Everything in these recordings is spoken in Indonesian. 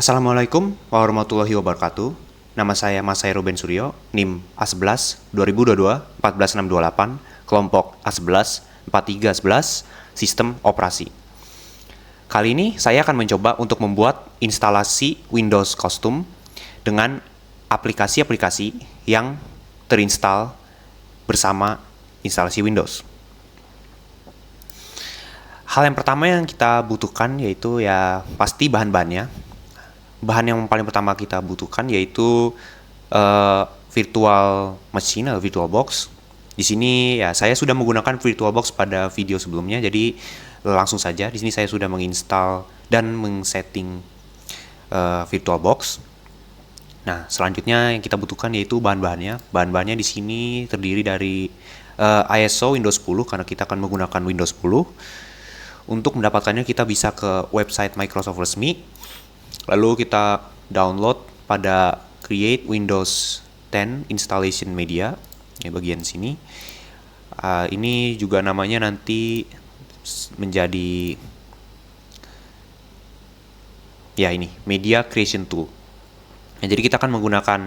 Assalamualaikum warahmatullahi wabarakatuh. Nama saya Masai Ruben Suryo, NIM A11 2022 14628, kelompok A11 4311, sistem operasi. Kali ini saya akan mencoba untuk membuat instalasi Windows Custom dengan aplikasi-aplikasi yang terinstall bersama instalasi Windows. Hal yang pertama yang kita butuhkan yaitu ya pasti bahan-bahannya. Bahan yang paling pertama kita butuhkan yaitu virtual machine atau VirtualBox. Di sini ya saya sudah menggunakan VirtualBox pada video sebelumnya, jadi langsung saja di sini saya sudah menginstal dan men-setting VirtualBox. Nah, selanjutnya yang kita butuhkan yaitu bahan-bahannya. Bahan-bahannya di sini terdiri dari ISO Windows 10 karena kita akan menggunakan Windows 10. Untuk mendapatkannya kita bisa ke website Microsoft resmi. Lalu kita download pada Create Windows 10 Installation Media, ya bagian sini. Ini juga namanya nanti menjadi ya ini Media Creation Tool. Nah, jadi kita akan menggunakan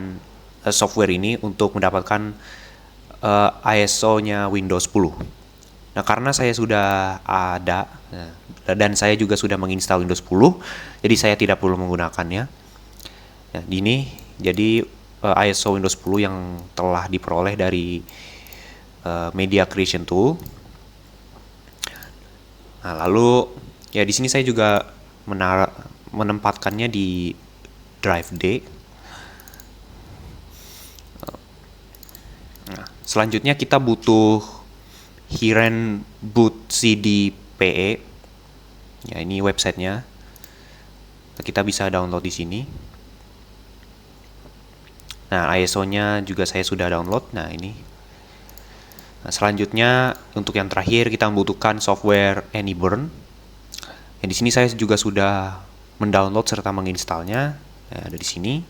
software ini untuk mendapatkan ISO-nya Windows 10. Nah, karena saya sudah ada dan saya juga sudah menginstal Windows 10, jadi saya tidak perlu menggunakannya. Nah, ini jadi ISO Windows 10 yang telah diperoleh dari Media Creation Tool. Nah, lalu ya di sini saya juga menempatkannya di drive D. Nah, selanjutnya kita butuh Hiren Boot CD PE. Ya, ini websitenya. Kita bisa download di sini. Nah, ISO-nya juga saya sudah download. Nah, ini. Nah, selanjutnya untuk yang terakhir kita membutuhkan software Anyburn. Ya, di sini saya juga sudah mendownload serta menginstalnya. Ya, ada di sini.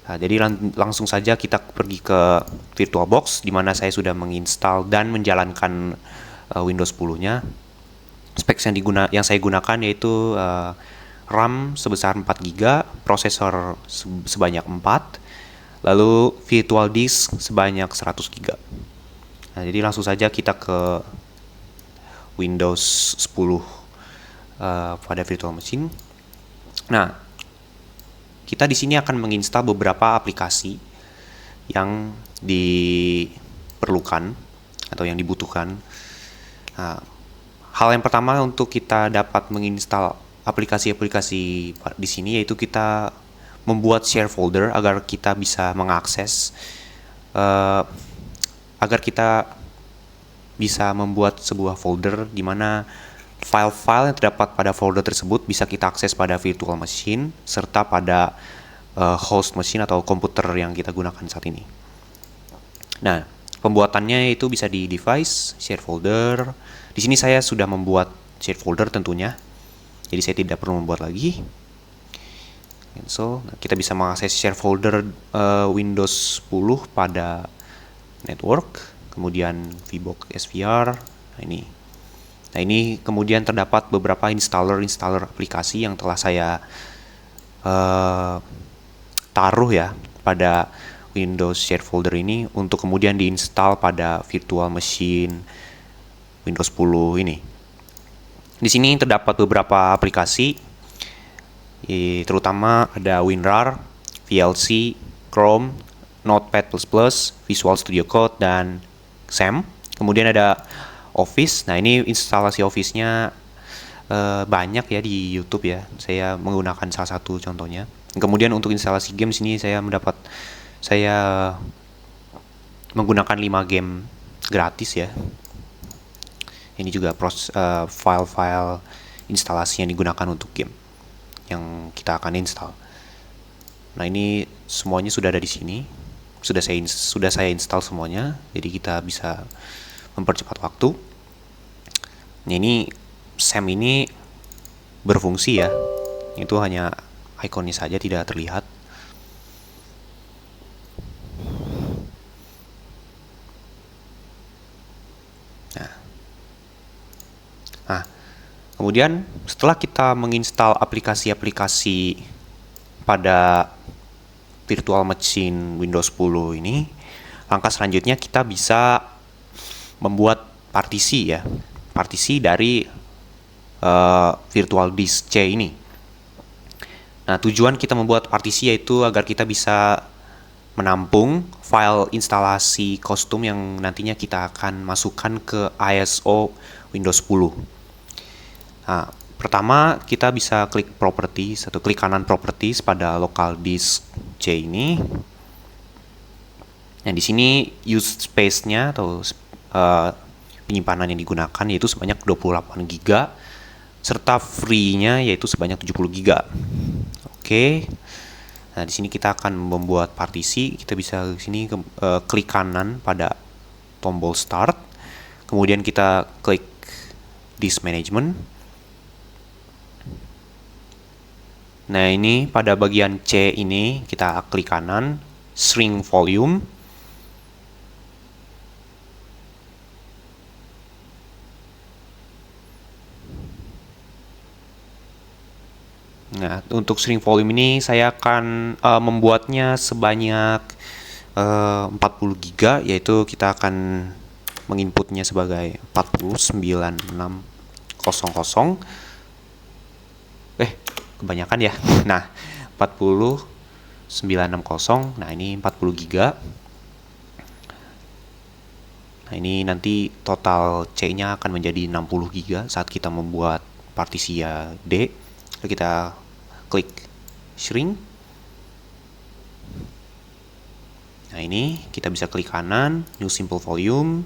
Nah, jadi langsung saja kita pergi ke VirtualBox di mana saya sudah menginstal dan menjalankan Windows 10-nya. Specs yang saya gunakan yaitu RAM sebesar 4 GB, prosesor sebanyak 4, lalu virtual disk sebanyak 100 GB. Nah, jadi langsung saja kita ke Windows 10 pada virtual machine. Nah, kita di sini akan menginstal beberapa aplikasi yang diperlukan atau yang dibutuhkan. Nah, hal yang pertama untuk kita dapat menginstal aplikasi-aplikasi di sini yaitu kita membuat share folder agar kita bisa mengakses, agar kita bisa membuat sebuah folder di mana file-file yang terdapat pada folder tersebut bisa kita akses pada virtual machine serta pada host machine atau komputer yang kita gunakan saat ini. Nah, pembuatannya itu bisa di device, share folder. Di sini saya sudah membuat share folder tentunya, jadi saya tidak perlu membuat lagi. So, kita bisa mengakses share folder Windows 10 pada network, kemudian VBox SVR. Nah, ini kemudian terdapat beberapa installer aplikasi yang telah saya taruh ya pada Windows share folder ini untuk kemudian diinstal pada virtual machine Windows 10 ini. Di sini terdapat beberapa aplikasi, terutama ada WinRAR, VLC, Chrome, Notepad++, Visual Studio Code, dan XAMPP. Kemudian ada Office. Nah, ini instalasi Office-nya banyak ya di YouTube ya. Saya menggunakan salah satu contohnya. Kemudian untuk instalasi game sini saya menggunakan 5 game gratis ya. Ini juga file-file instalasi yang digunakan untuk game yang kita akan install. Nah, ini semuanya sudah ada di sini. Sudah saya install semuanya. Jadi kita bisa mempercepat waktu. Nah, ini SAM ini berfungsi ya. Itu hanya ikonnya saja tidak terlihat. Nah, kemudian setelah kita menginstal aplikasi-aplikasi pada virtual machine Windows 10 ini, langkah selanjutnya kita bisa membuat partisi ya, partisi dari virtual disk C ini. Nah, tujuan kita membuat partisi yaitu agar kita bisa menampung file instalasi kostum yang nantinya kita akan masukkan ke ISO Windows 10. Nah, pertama kita bisa klik properties atau klik kanan properties pada local disk C ini. Nah, di sini use space-nya atau penyimpanan yang digunakan yaitu sebanyak 28 GB serta free-nya yaitu sebanyak 70 GB. Oke. Nah, di sini kita akan membuat partisi. Kita bisa di sini klik kanan pada tombol start. Kemudian kita klik disk management. Nah, ini pada bagian C ini kita klik kanan, shrink volume. Nah, untuk shrink volume ini saya akan membuatnya sebanyak 40 GB, yaitu kita akan menginputnya sebagai 409.600. Kebanyakan ya. Nah, 40960. Nah, ini 40 GB. Nah, ini nanti total C-nya akan menjadi 60 GB saat kita membuat partisi ya D. Lalu kita klik shrink. Nah, ini kita bisa klik kanan, new simple volume,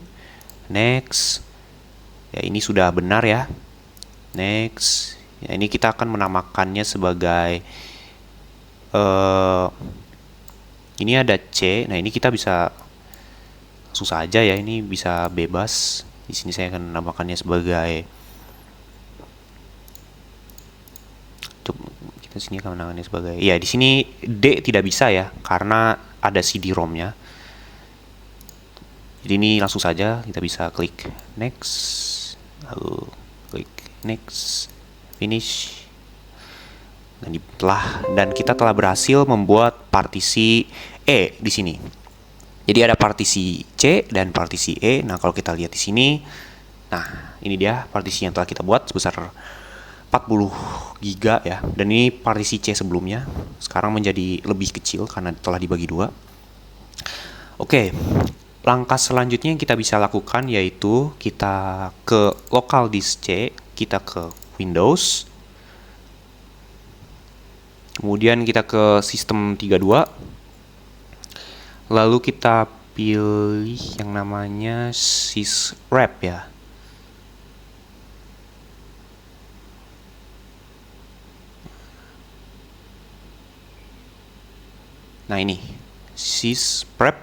next. Ya, ini sudah benar ya. Next. Ya, ini kita akan menamakannya sebagai ini ada C. Nah, ini kita bisa langsung saja ya, ini bisa bebas. Di sini saya akan menamakannya sebagai kita sini akan menamakannya sebagai ya, di sini D tidak bisa ya karena ada CD-ROM-nya. Jadi ini langsung saja kita bisa klik next, lalu klik next, finish. Dan kita telah berhasil membuat partisi E di sini. Jadi ada partisi C dan partisi E. Nah, kalau kita lihat di sini, nah ini dia partisi yang telah kita buat sebesar 40 GB ya. Dan ini partisi C sebelumnya. Sekarang menjadi lebih kecil karena telah dibagi dua. Oke, langkah selanjutnya yang kita bisa lakukan yaitu kita ke local disk C, kita ke Windows. Kemudian kita ke sistem 32. Lalu kita pilih yang namanya syswrap ya. Nah, ini syswrap,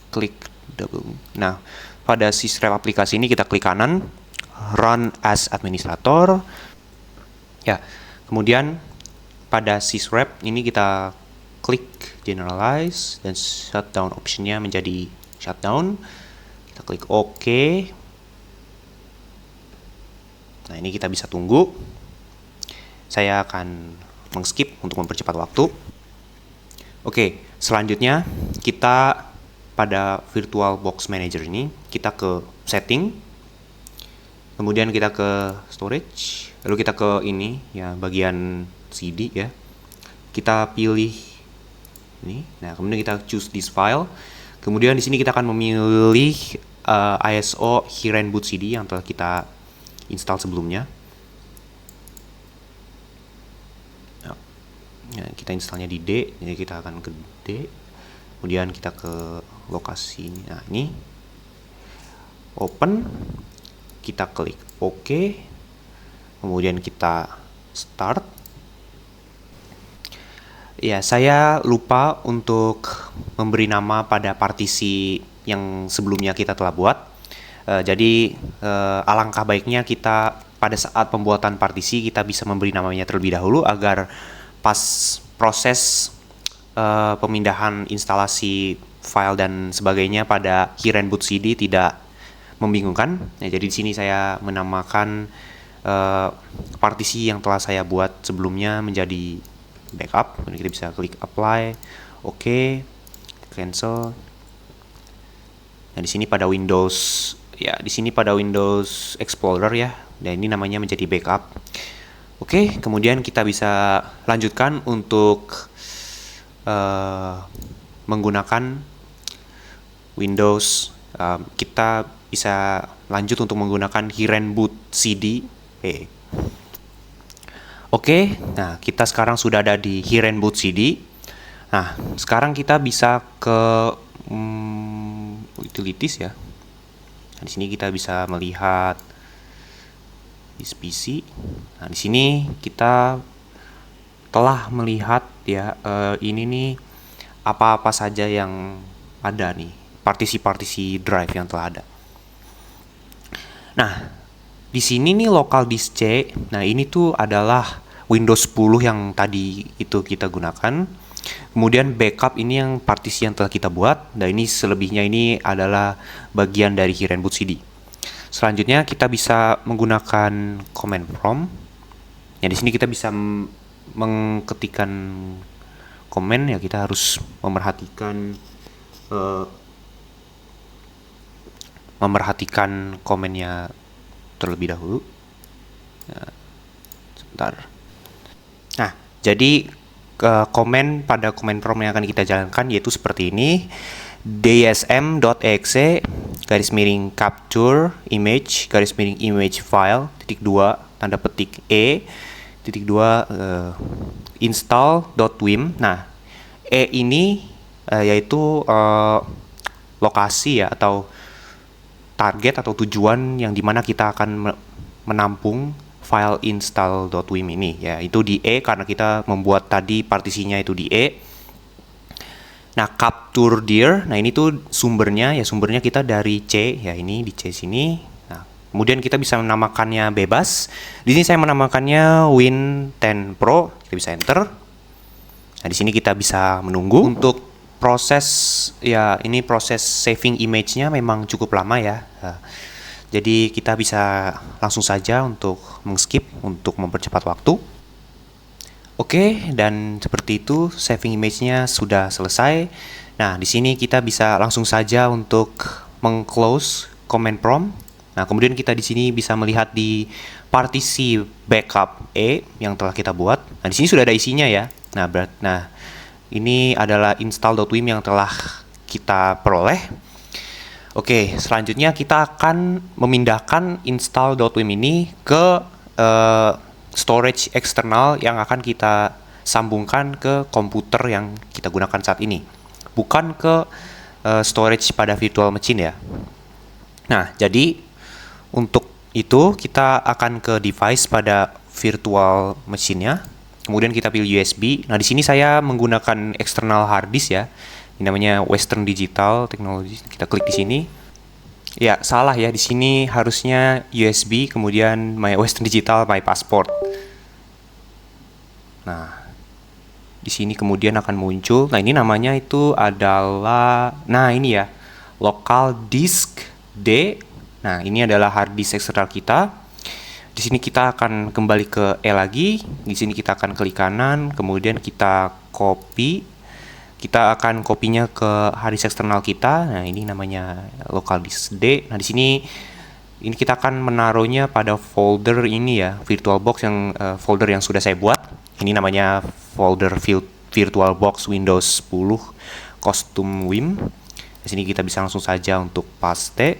klik double. Nah, pada syswrap aplikasi ini kita klik kanan, run as administrator. Ya, kemudian pada syswrap ini kita klik generalize dan shutdown optionnya menjadi shutdown. Kita klik OK. Nah, ini kita bisa tunggu. Saya akan mengskip untuk mempercepat waktu. Oke, selanjutnya kita pada VirtualBox Manager ini kita ke setting. Kemudian kita ke storage, lalu kita ke ini ya, bagian CD ya. Kita pilih ini. Nah, kemudian kita choose this file. Kemudian di sini kita akan memilih ISO Hiren Boot CD yang telah kita install sebelumnya. Nah, kita installnya di D, jadi kita akan ke D. Kemudian kita ke lokasi ini. Nah, ini open. Kita klik OK. Kemudian kita start. Ya, saya lupa untuk memberi nama pada partisi yang sebelumnya kita telah buat. Jadi alangkah baiknya kita pada saat pembuatan partisi kita bisa memberi namanya terlebih dahulu agar pas proses pemindahan instalasi file dan sebagainya pada Hiren Boot CD tidak membingungkan. Nah, jadi di sini saya menamakan partisi yang telah saya buat sebelumnya menjadi backup. Kemudian kita bisa klik apply, oke, cancel. Nah, di sini pada Windows Explorer ya. Dan ini namanya menjadi backup. Oke, kemudian kita bisa lanjutkan untuk menggunakan Windows. Kita bisa lanjut untuk menggunakan Hirenboot CD. Oke, nah kita sekarang sudah ada di Hirenboot CD. Nah, sekarang kita bisa ke utilities ya. Nah, di sini kita bisa melihat this PC. Nah, di sini kita telah melihat ya, ini nih apa-apa saja yang ada nih, partisi-partisi drive yang telah ada. Nah, di sini nih local disk C. Nah, ini tuh adalah Windows 10 yang tadi itu kita gunakan. Kemudian backup ini yang partisi yang telah kita buat. Dan ini selebihnya ini adalah bagian dari Hirenboot CD. Selanjutnya kita bisa menggunakan command prompt. Ya, di sini kita bisa mengetikkan komen ya, kita harus memerhatikan komennya terlebih dahulu. Nah, sebentar. Nah, jadi komen pada komen prompt yang akan kita jalankan yaitu seperti ini: dsm.exe garis miring capture image garis miring image file titik 2 tanda petik titik 2 install.wim. Nah, ini yaitu lokasi ya, atau target atau tujuan yang dimana kita akan menampung file install.wim ini ya, itu di karena kita membuat tadi partisinya itu di Nah, capture dir, nah ini tuh sumbernya kita dari C ya, ini di C sini. Nah, kemudian kita bisa menamakannya bebas. Di sini saya menamakannya Win10 Pro. Kita bisa enter. Nah, di sini kita bisa menunggu untuk proses ya, ini proses saving image-nya memang cukup lama ya. Jadi kita bisa langsung saja untuk mengskip untuk mempercepat waktu. Oke, dan seperti itu saving image-nya sudah selesai. Nah, di sini kita bisa langsung saja untuk meng-close command prompt. Nah, kemudian kita di sini bisa melihat di partisi backup yang telah kita buat. Nah, di sini sudah ada isinya ya. Nah, ini adalah install.wim yang telah kita peroleh. Oke, selanjutnya kita akan memindahkan install.wim ini ke storage eksternal yang akan kita sambungkan ke komputer yang kita gunakan saat ini, bukan ke storage pada virtual machine ya. Nah, jadi untuk itu kita akan ke device pada virtual machine-nya. Kemudian kita pilih USB. Nah, di sini saya menggunakan external hard disk ya. Ini namanya Western Digital Technology. Kita klik di sini. Ya, salah ya. Di sini harusnya USB, kemudian My Western Digital My Passport. Nah, di sini kemudian akan muncul. Nah, ini namanya itu adalah, nah ini ya, local disk D. Nah, ini adalah hard disk eksternal kita. Di sini kita akan kembali ke lagi. Di sini kita akan klik kanan, kemudian kita copy. Kita akan kopinya ke hard disk eksternal kita. Nah, ini namanya local disk D. Nah, di sini kita akan menaruhnya pada folder ini ya, VirtualBox yang folder yang sudah saya buat. Ini namanya folder VirtualBox Windows 10 Custom Wim. Di sini kita bisa langsung saja untuk paste.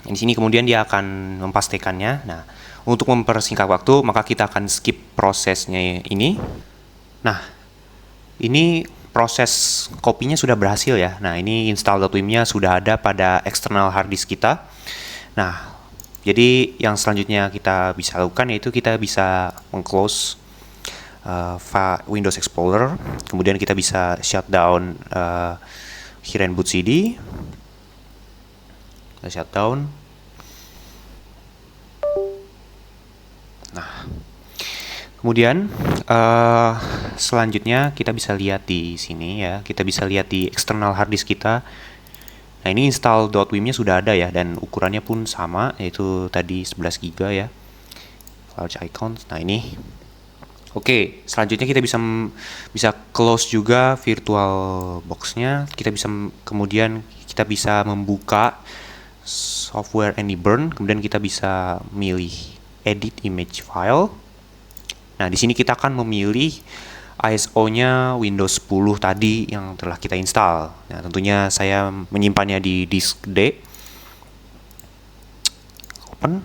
Di sini kemudian dia akan mempastekannya. Nah, untuk mempersingkat waktu, maka kita akan skip prosesnya ini. Nah, ini proses kopinya sudah berhasil ya. Nah, ini install.wim-nya sudah ada pada eksternal hard disk kita. Nah, jadi yang selanjutnya kita bisa lakukan yaitu kita bisa meng-close Windows Explorer. Kemudian kita bisa shutdown Hirenboot CD. Kita shutdown. Nah, kemudian selanjutnya kita bisa lihat di sini ya, kita bisa lihat di external hard disk kita. Nah, ini install.wim-nya sudah ada ya, dan ukurannya pun sama, yaitu tadi 11 GB ya, large icons. Nah, ini Oke, selanjutnya kita bisa close juga VirtualBox-nya. Kemudian kita bisa membuka software Anyburn, kemudian kita bisa milih edit image file. Nah, di sini kita akan memilih ISO-nya Windows 10 tadi yang telah kita install. Nah, tentunya saya menyimpannya di disk D. Open.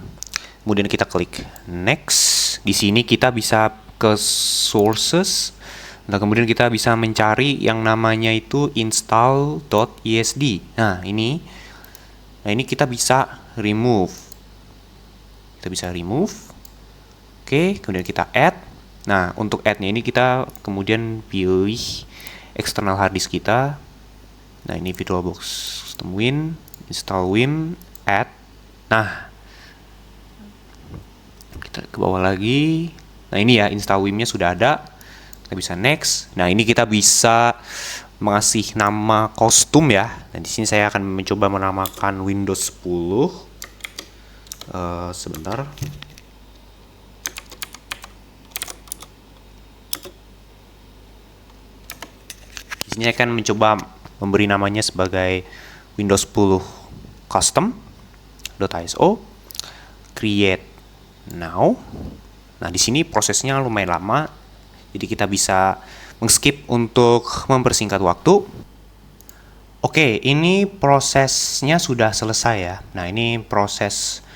Kemudian kita klik next. Di sini kita bisa ke sources. Nah, kemudian kita bisa mencari yang namanya itu install.esd. Nah, ini kita bisa remove. Oke, kemudian kita add. Nah, untuk add-nya ini kita kemudian pilih external hard disk kita. Nah, ini VirtualBox Custom Win, install Win, add. Nah, kita ke bawah lagi. Nah, ini ya, install Win-nya sudah ada. Kita bisa next. Nah, ini kita bisa mengasih nama kostum ya. Dan di sini saya akan mencoba menamakan Windows 10. Sebentar. Di sini saya akan mencoba memberi namanya sebagai Windows 10 custom.iso, create now. Nah, di sini prosesnya lumayan lama, jadi kita bisa mengskip untuk mempersingkat waktu. Oke, ini prosesnya sudah selesai ya. Nah, ini proses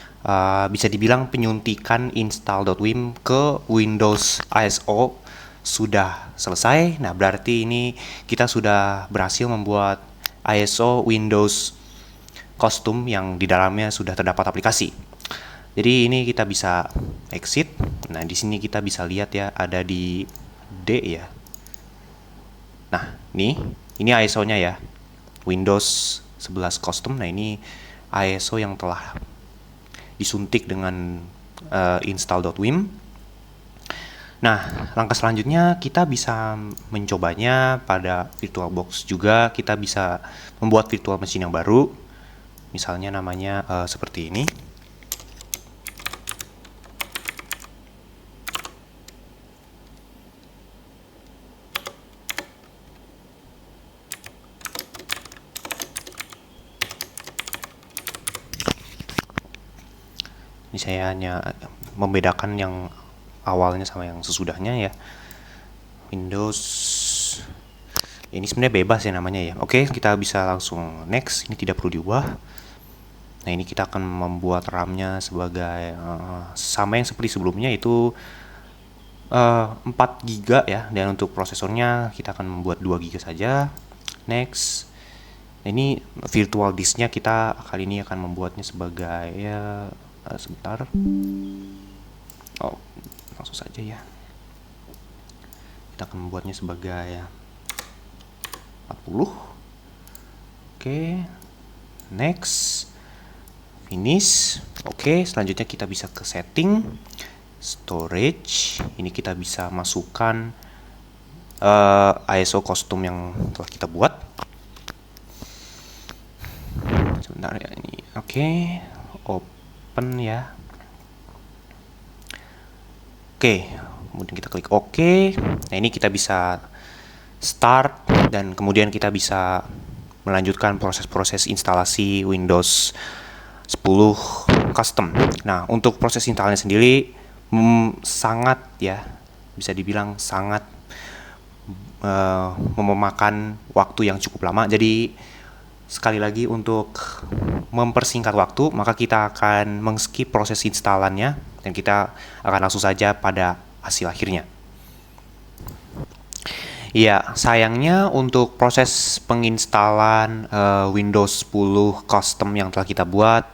bisa dibilang penyuntikan install.wim ke Windows ISO sudah selesai. Nah, berarti ini kita sudah berhasil membuat ISO Windows custom yang di dalamnya sudah terdapat aplikasi. Jadi ini kita bisa exit. Nah, di sini kita bisa lihat ya, ada di D ya. Nah, ini ISO-nya ya. Windows 11 custom. Nah, ini ISO yang telah disuntik dengan install.wim. Nah, langkah selanjutnya kita bisa mencobanya pada VirtualBox juga. Kita bisa membuat virtual machine yang baru. Misalnya namanya seperti ini. Ini saya hanya membedakan yang awalnya sama yang sesudahnya ya. Windows ini sebenarnya bebas ya namanya ya. Oke, kita bisa langsung next. Ini tidak perlu diubah. Nah, ini kita akan membuat RAM-nya sebagai sama yang seperti sebelumnya, itu 4 GB ya. Dan untuk prosesornya kita akan membuat 2 GB saja. Next. Nah, ini virtual disk-nya kita kali ini akan membuatnya sebagai sebentar. Oh, langsung saja ya. Kita akan membuatnya sebagai 40. Oke. Next. Finish. Oke, selanjutnya kita bisa ke setting, storage. Ini kita bisa masukkan ISO kostum yang telah kita buat. Sebentar ya ini. Oke, open ya. Oke, kemudian kita klik OK. Nah, ini kita bisa start dan kemudian kita bisa melanjutkan proses-proses instalasi Windows 10 custom. Nah, untuk proses instalnya sendiri sangat ya, bisa dibilang sangat memakan waktu yang cukup lama. Jadi sekali lagi untuk mempersingkat waktu, maka kita akan mengskip proses instalannya dan kita akan langsung saja pada hasil akhirnya. Ya, sayangnya untuk proses penginstalan Windows 10 custom yang telah kita buat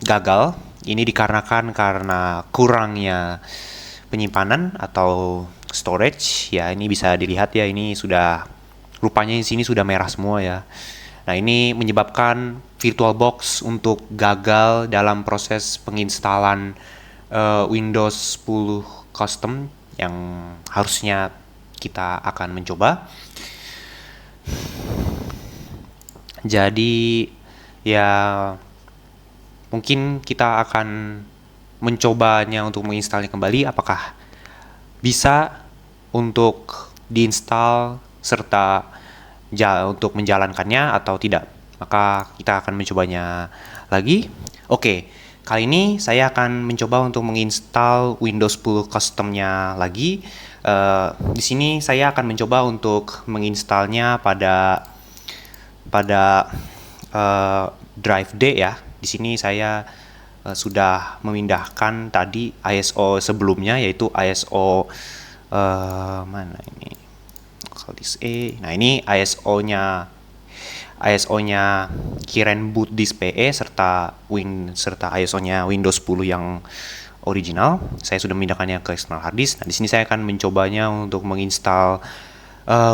gagal. Ini dikarenakan karena kurangnya penyimpanan atau storage. Ya, ini bisa dilihat ya, ini sudah rupanya di sini sudah merah semua ya. Nah, ini menyebabkan VirtualBox untuk gagal dalam proses penginstalan Windows 10 custom yang harusnya kita akan mencoba. Jadi ya mungkin kita akan mencobanya untuk menginstalnya kembali. Apakah bisa untuk diinstal serta untuk menjalankannya atau tidak. Maka kita akan mencobanya lagi. Oke, kali ini saya akan mencoba untuk menginstal Windows 10 custom-nya lagi. Di sini saya akan mencoba untuk menginstalnya pada drive D ya. Di sini saya sudah memindahkan tadi ISO sebelumnya, yaitu ISO mana ini? Nah, ini ISO-nya Kiren Boot Disk PE serta ISO-nya Windows 10 yang original. Saya sudah memindahkannya ke external hard disk. Nah, di sini saya akan mencobanya untuk menginstal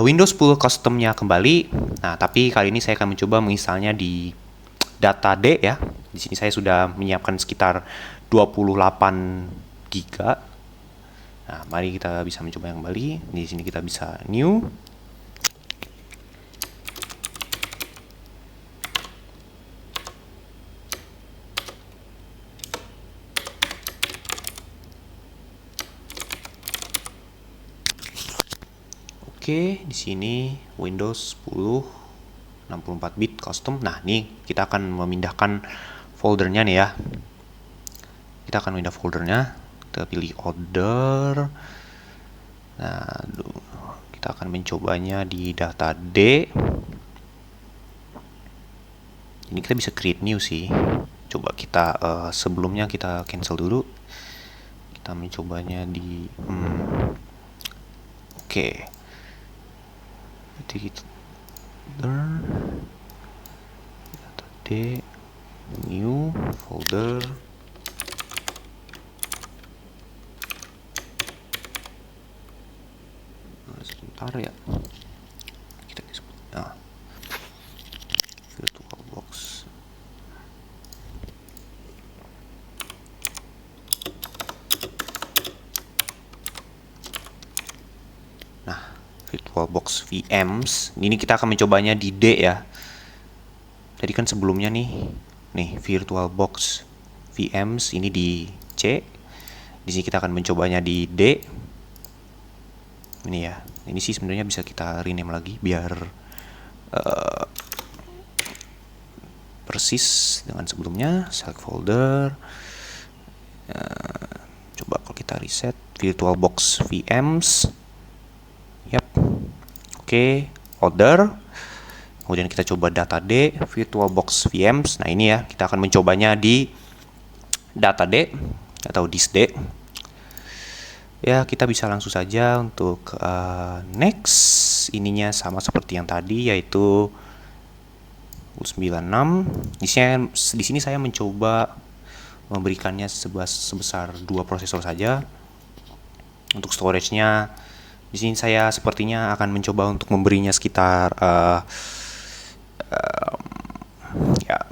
Windows 10 custom-nya kembali. Nah, tapi kali ini saya akan mencoba menginstalnya di data D ya. Di sini saya sudah menyiapkan sekitar 28 giga. Nah, mari kita bisa mencoba yang kembali. Di sini kita bisa new. Oke, di sini Windows 10 64 bit custom. Nah, ini kita akan memindahkan foldernya nih ya. Kita akan pindah foldernya. Kita pilih order. Nah, kita akan mencobanya di data D. Ini kita bisa create new sih. Coba kita sebelumnya kita cancel dulu. Kita mencobanya di oke. Jadi data D, new folder. Sebentar ya, kita disebut VirtualBox. Nah, VirtualBox VMs ini kita akan mencobanya di D ya. Tadi kan sebelumnya nih VirtualBox VMs ini di C. Di sini kita akan mencobanya di D. Ini ya. Ini sih sebenarnya bisa kita rename lagi biar persis dengan sebelumnya. Select folder. Coba kalau kita reset VirtualBox VMs. Yap. Oke, order. Kemudian kita coba data D, VirtualBox VMs. Nah, ini ya, kita akan mencobanya di data D atau disk D. Ya, kita bisa langsung saja untuk next. Ininya sama seperti yang tadi, yaitu 96. Di sini saya mencoba memberikannya sebesar 2 prosesor saja. Untuk storage-nya, di sini saya sepertinya akan mencoba untuk memberinya sekitar ya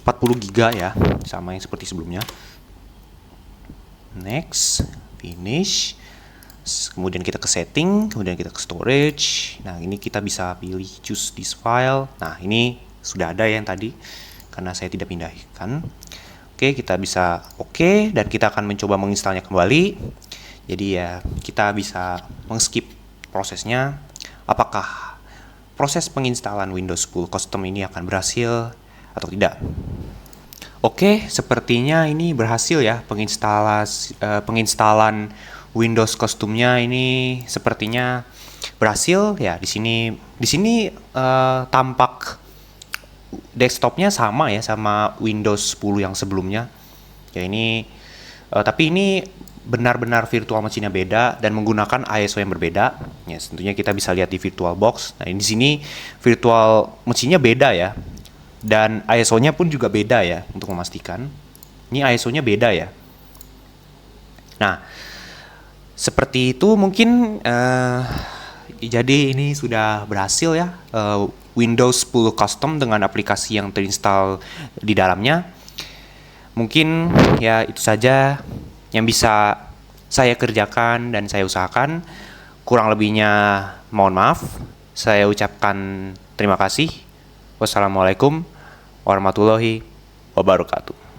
40 giga ya, sama yang seperti sebelumnya. Next, finish. Kemudian kita ke setting, kemudian kita ke storage. Nah, ini kita bisa pilih choose this file. Nah, ini sudah ada yang tadi karena saya tidak pindahkan. Oke, kita bisa oke, dan kita akan mencoba menginstalnya kembali. Jadi ya, kita bisa mengskip prosesnya. Apakah proses penginstalan Windows 10 custom ini akan berhasil atau tidak? Oke, sepertinya ini berhasil ya, penginstalan Windows customnya ini sepertinya berhasil ya. Di sini tampak desktopnya sama ya, sama Windows 10 yang sebelumnya. Ya ini tapi ini benar-benar virtual machine-nya beda dan menggunakan ISO yang berbeda. Ya, tentunya kita bisa lihat di VirtualBox. Nah, di sini virtual machine-nya beda ya. Dan ISO-nya pun juga beda ya, untuk memastikan. Ini ISO-nya beda ya. Nah, seperti itu mungkin jadi ini sudah berhasil ya, Windows 10 custom dengan aplikasi yang terinstall di dalamnya. Mungkin ya itu saja yang bisa saya kerjakan dan saya usahakan. Kurang lebihnya mohon maaf. Saya ucapkan terima kasih. Wassalamualaikum warahmatullahi wabarakatuh.